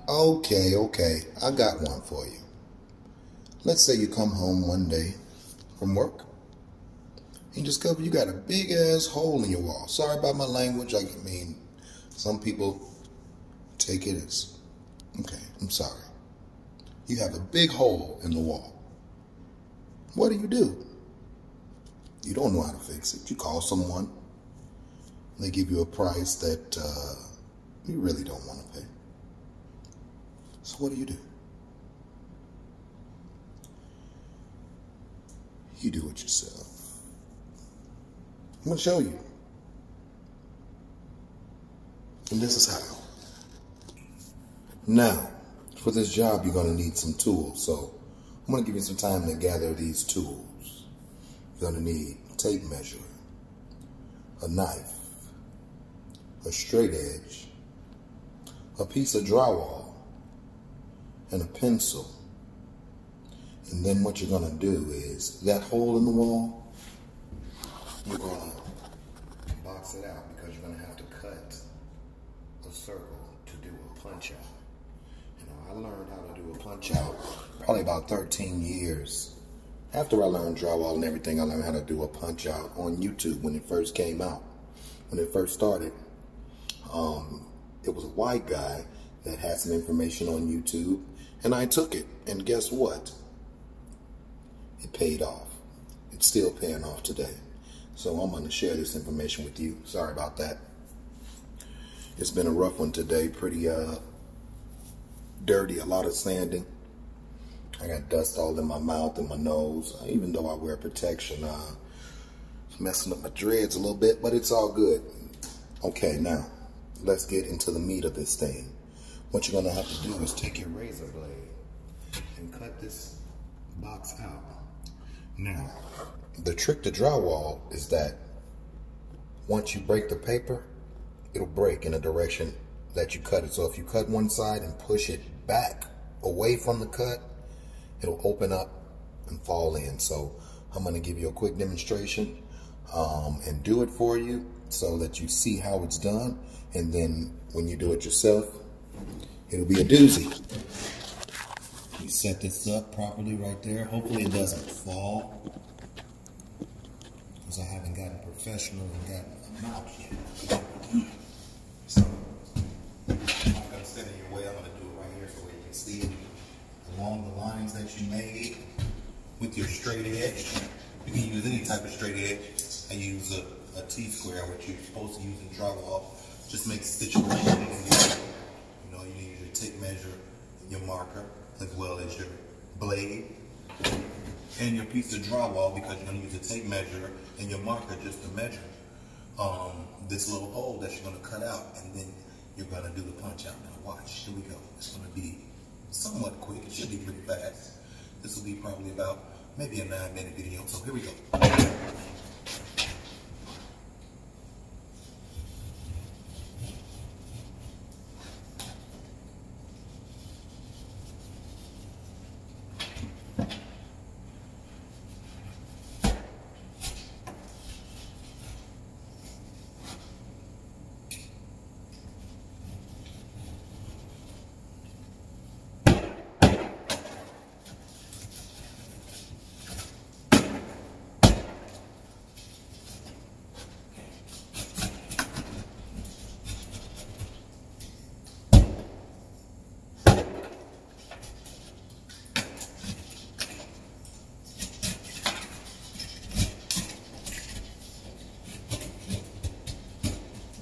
Okay, I got one for you. Let's say you come home one day from work and discover you got a big ass hole in your wall. Sorry about my language. I mean, some people take it as, okay, I'm sorry. You have a big hole in the wall. What do? You don't know how to fix it. You call someone. They give you a price that you really don't want to pay. So what do? You do it yourself. I'm going to show you. And this is how. Now, for this job, you're going to need some tools. So I'm going to give you some time to gather these tools. You're going to need a tape measure, a knife, a straight edge, a piece of drywall, and a pencil. And then what you're going to do is, that hole in the wall, you're going to box it out because you're going to have to cut a circle to do a punch out. You know, I learned how to do a punch out probably about 13 years. After I learned drywall and everything, I learned how to do a punch out on YouTube when it first came out. When it first started, it was a white guy that had some information on YouTube, and I took it, and guess what? It paid off. It's still paying off today. So I'm going to share this information with you. Sorry about that. It's been a rough one today. Pretty dirty, a lot of sanding. I got dust all in my mouth and my nose. Even though I wear protection, it's messing up my dreads a little bit, but it's all good. Okay, now let's get into the meat of this thing. What you're going to have to do is take your razor blade and cut this box out. Now, the trick to drywall is that once you break the paper, it'll break in a direction that you cut it. So if you cut one side and push it back away from the cut, it'll open up and fall in. So I'm going to give you a quick demonstration and do it for you so that you see how it's done. And then when you do it yourself, it'll be a doozy. You set this up properly right there. Hopefully it doesn't fall, because I haven't gotten professional and gotten a mount yet. So I'm not going to stand in your way. I'm going to do it right here so you can see it along the lines that you made with your straight edge. You can use any type of straight edge. I use a T-square, which you're supposed to use in drywall. Just makes stitching easier. You know, you use your tape measure and your marker, as well as your blade and your piece of drywall, because you're going to use a tape measure and your marker just to measure this little hole that you're going to cut out, and then you're going to do the punch out. Now watch, here we go. It's going to be somewhat quick. It should be pretty fast. This will be probably about maybe a 9-minute video, so here we go.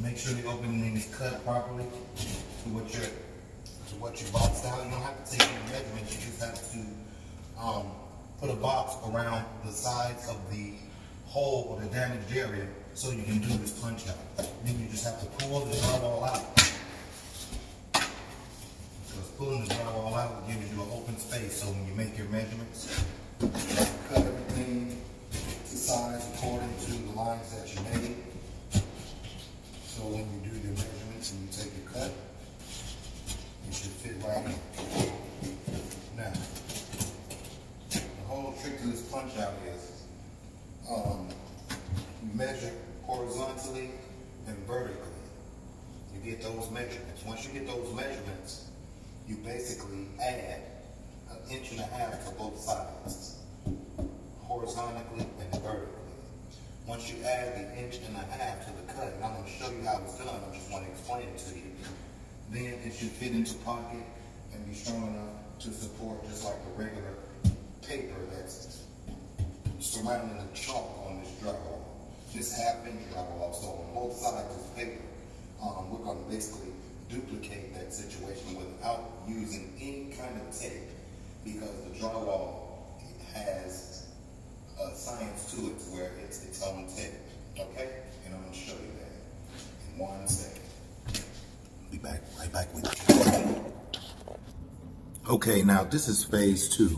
Make sure the opening is cut properly to what you boxed out. You don't have to take any measurements. You just have to put a box around the sides of the hole or the damaged area so you can do this punch out. Then you just have to pull the drywall out. Because pulling the drywall out gives you an open space. So when you make your measurements, cut everything to size according to the lines that you made. So when you do your measurements and you take your cut, it should fit right in. Now, the whole trick to this punch out is you measure horizontally and vertically. You get those measurements. Once you get those measurements, you basically add 1.5 inches to both sides, horizontally and vertically. Once you add the 1.5 inches to the cut, and I'm going to show you how it's done, I just want to explain it to you. Then it should fit into pocket and be strong enough to support just like the regular paper that's surrounding the chalk on this drywall. This 1/2 inch drywall, so on both sides of the paper, we're going to basically duplicate that situation without using any kind of tape, because the drywall has a science to it where it's its own tape. Okay? And I'm going to show you that in 1 second. Be back, right back with you. Okay, now this is phase 2.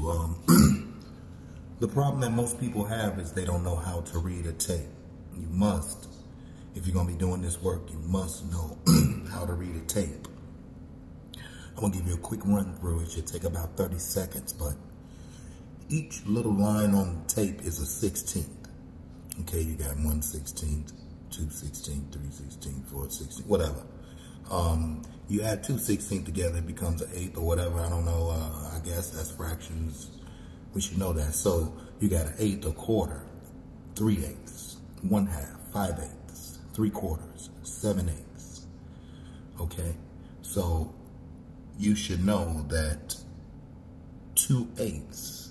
The problem that most people have is they don't know how to read a tape. You must, if you're going to be doing this work, you must know how to read a tape. I'm going to give you a quick run through. It should take about 30 seconds, but each little line on the tape is a 1/16. Okay, you got 1/16, 2/16, 3/16, 4/16, whatever. You add 2/16 together, it becomes an 1/8 or whatever. I don't know. I guess that's fractions. We should know that. So you got an 1/8, a quarter, 3/8, 1/2, 5/8, 3/4, 7/8. Okay, so you should know that 2/8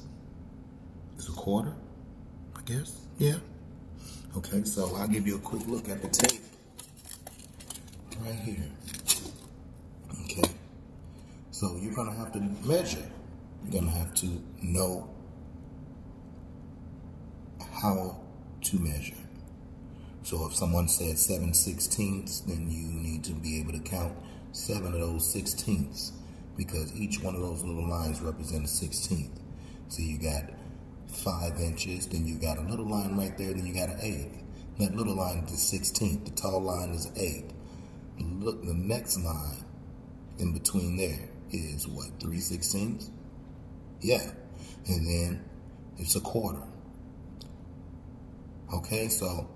is a quarter, I guess. Yeah. Okay, so I'll give you a quick look at the tape right here. Okay, so you're gonna have to measure. You're gonna have to know how to measure. So if someone said 7/16, then you need to be able to count 7 of those 16ths, because each one of those little lines represents a 16th. So you got 5 inches, then you got a little line right there, then you got an 1/8. That little line is a 16th. The tall line is an 1/8. Look, the next line in between there is what, 3/16? Yeah, and then it's a quarter. Okay, so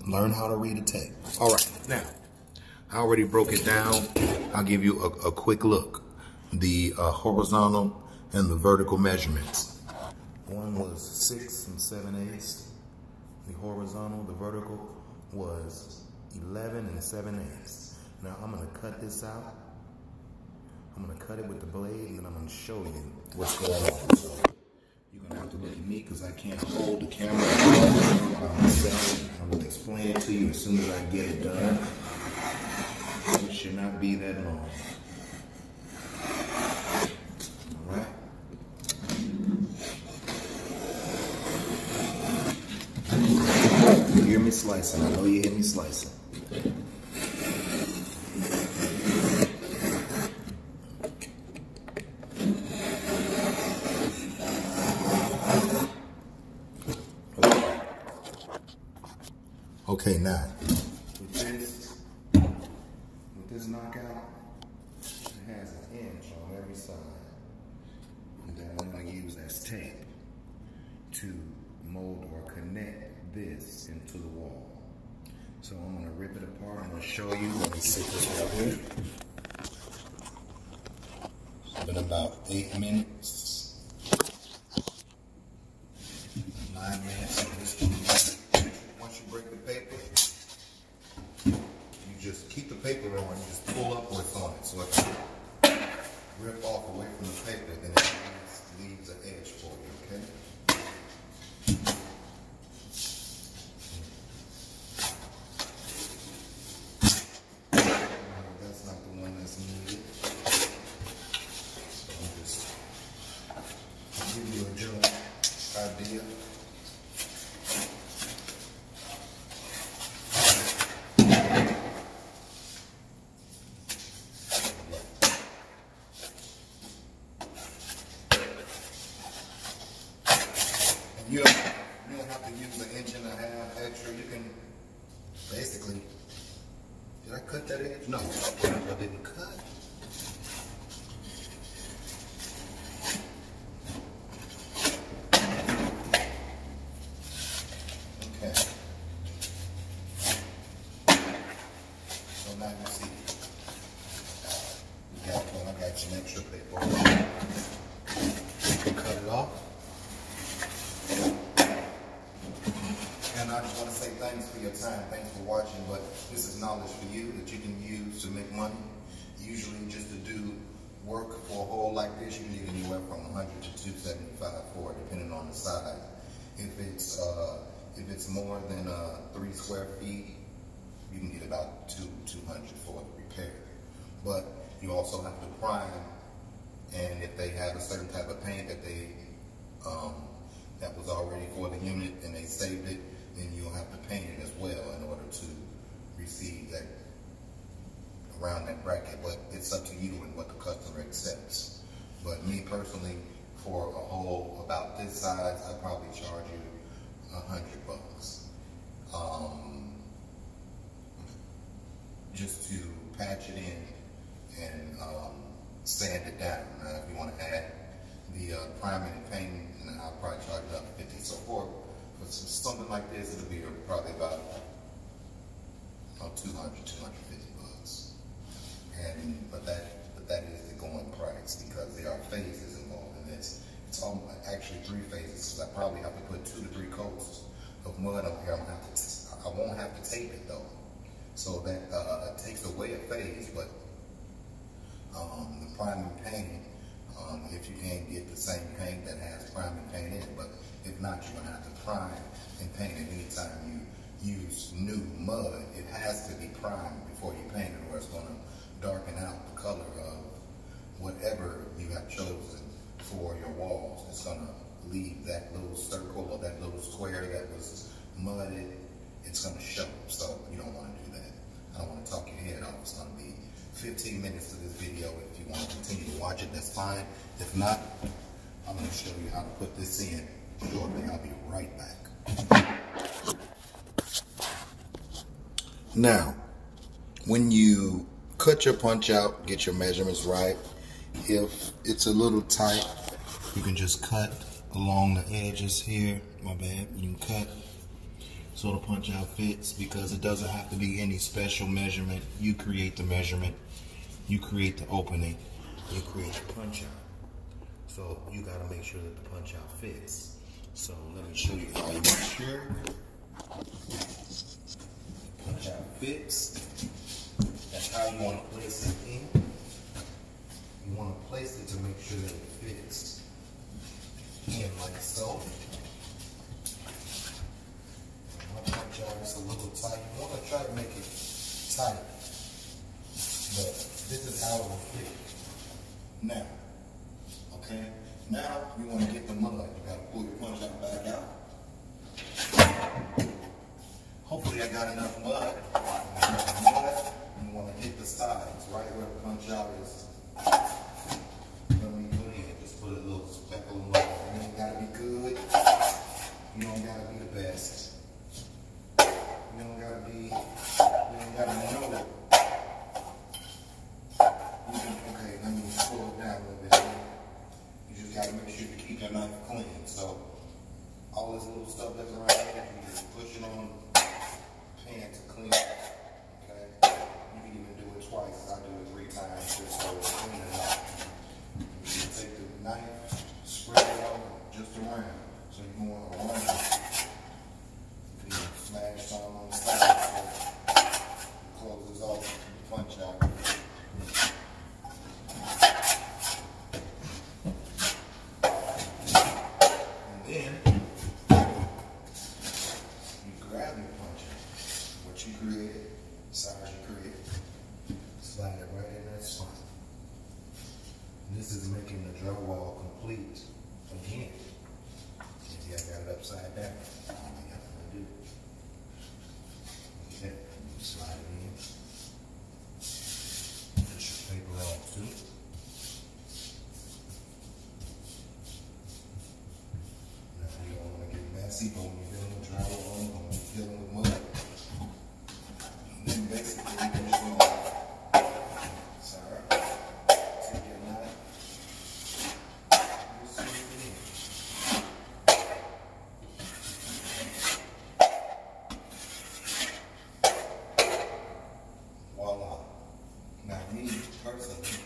learn how to read a tape. All right, now I already broke it down. I'll give you a quick look. The horizontal and the vertical measurements. One was 6 7/8. The horizontal, the vertical was 11 7/8. Now I'm gonna cut this out. I'm gonna cut it with the blade, and then I'm gonna show you what's going on. So you're gonna have to look at me because I can't hold the camera by myself. I will explain it to you as soon as I get it done. It should not be that long. All right. You hear me slicing? I know you hear me slicing. Okay, now with this knockout, it has 1 inch on every side. And then I'm going to use as tape to mold or connect this into the wall. So I'm going to rip it apart. I'm going to show you. Let me sit this right here. It's been about 8 minutes. 9 minutes of this. Once you break the paper, you just keep the paper on and just pull upwards on it. So if you rip off away from the paper, then it leaves an edge for you, okay? That's not the one that's needed. So I'm just give you a general idea. You don't have to use 1.5 inches extra. You can basically, did I cut that edge? No, I didn't cut. Okay. So now you see, I got some extra paper. Cut it off. And I just want to say thanks for your time. Thanks for watching. But this is knowledge for you that you can use to make money. Usually just to do work for a hole like this, you need anywhere from 100 to 275 for it, depending on the size. If it's more than 3 square feet, you can get about 200 for the repair. But you also have to prime, and if they have a certain type of paint that they that was already for the unit and they saved it, then you'll have to paint it as well in order to receive that around that bracket. But it's up to you and what the customer accepts. But me personally, for a hole about this size, I probably charge you $100. Just to patch it in and sand it down. Now, if you want to add the priming and painting, then I'll probably charge about $50. So for something like this, it'll be probably about $200, $250. But that is the going price, because there are phases involved in this. It's actually 3 phases. I probably have to put 2 to 3 coats of mud on here. I won't have to tape it though, so that takes away a phase. But the priming and painting, if you can't get the same paint that has priming paint in it, but if not, you're gonna have to prime and paint it. Anytime you use new mud, it has to be primed before you paint it, or it's gonna darken out the color of whatever you have chosen for your walls. It's gonna leave that little circle or that little square that was mudded. It's gonna show. So you don't want to do that. I don't want to talk your head off. It's gonna be 15 minutes to this video. If you want to continue to watch it, that's fine. If not, I'm gonna show you how to put this in shortly. I'll be right back. Now, when you cut your punch out, get your measurements right. If it's a little tight, you can just cut along the edges here. My bad. You can cut so the punch out fits, because it doesn't have to be any special measurement. You create the measurement, you create the opening, you create the punch out. So you got to make sure that the punch out fits. So let me show you how you make sure the punch out fits. That's how you want to place it in. You want to place it to make sure that it fits in like so. My punch out is a little tight. You want to try to make it tight, but this is how it will fit. Now, okay? Now you want to get the mud. You got to pull your punch out back out. Hopefully I got enough mud. You want to hit the sides, right where the punch out is. When we put in, just put a little speckle of mud. You ain't got to be good. You don't got to be the best. You don't got to be, you don't got to know it. Okay, let me pull it down a little bit. You just got to make sure you keep your knife clean. So all this little stuff that's around here, you just push it on the pan to clean it. Okay? You can even do it twice. I do it 3 times just so it's clean enough. You take the knife, spread it over just around. So you want to run it. You smash some on the side so it closes off the punch out. Created, size you created, slide it right in that spot. And this is making the drywall complete again. See, I got it upside down. All I got to do. Okay, slide it in. Put your paper on too. Now you don't want to get messy, but when you're dealing with drywall, when you're dealing with mud. Then basically you can just go, sorry, take your knife, you see it in. Voila. Now me personally,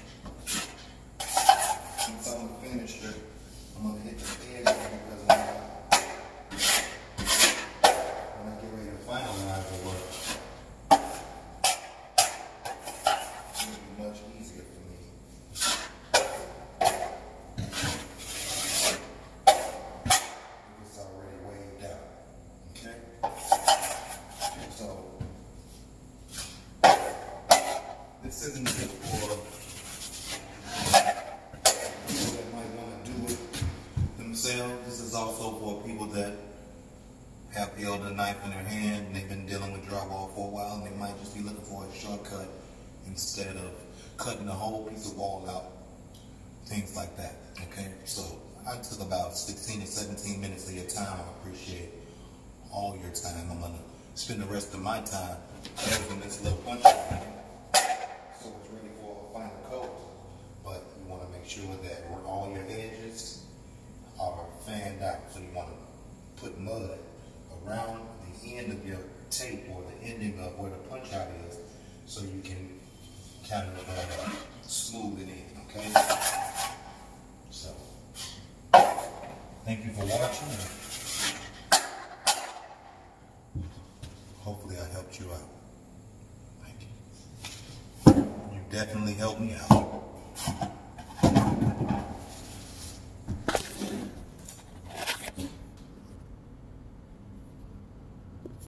knife in their hand and they've been dealing with drywall for a while, and they might just be looking for a shortcut instead of cutting the whole piece of wall out, things like that, okay? So I took about 16 to 17 minutes of your time. I appreciate all your time. I'm gonna spend the rest of my time using this little punch out so it's ready for a final coat. But you wanna make sure that all your edges are fanned out. So you wanna put mud around the end of your tape or the ending of where the punch out is, so you can kind of smooth it in, okay? So, thank you for watching. Hopefully I helped you out. Thank you. You definitely helped me out.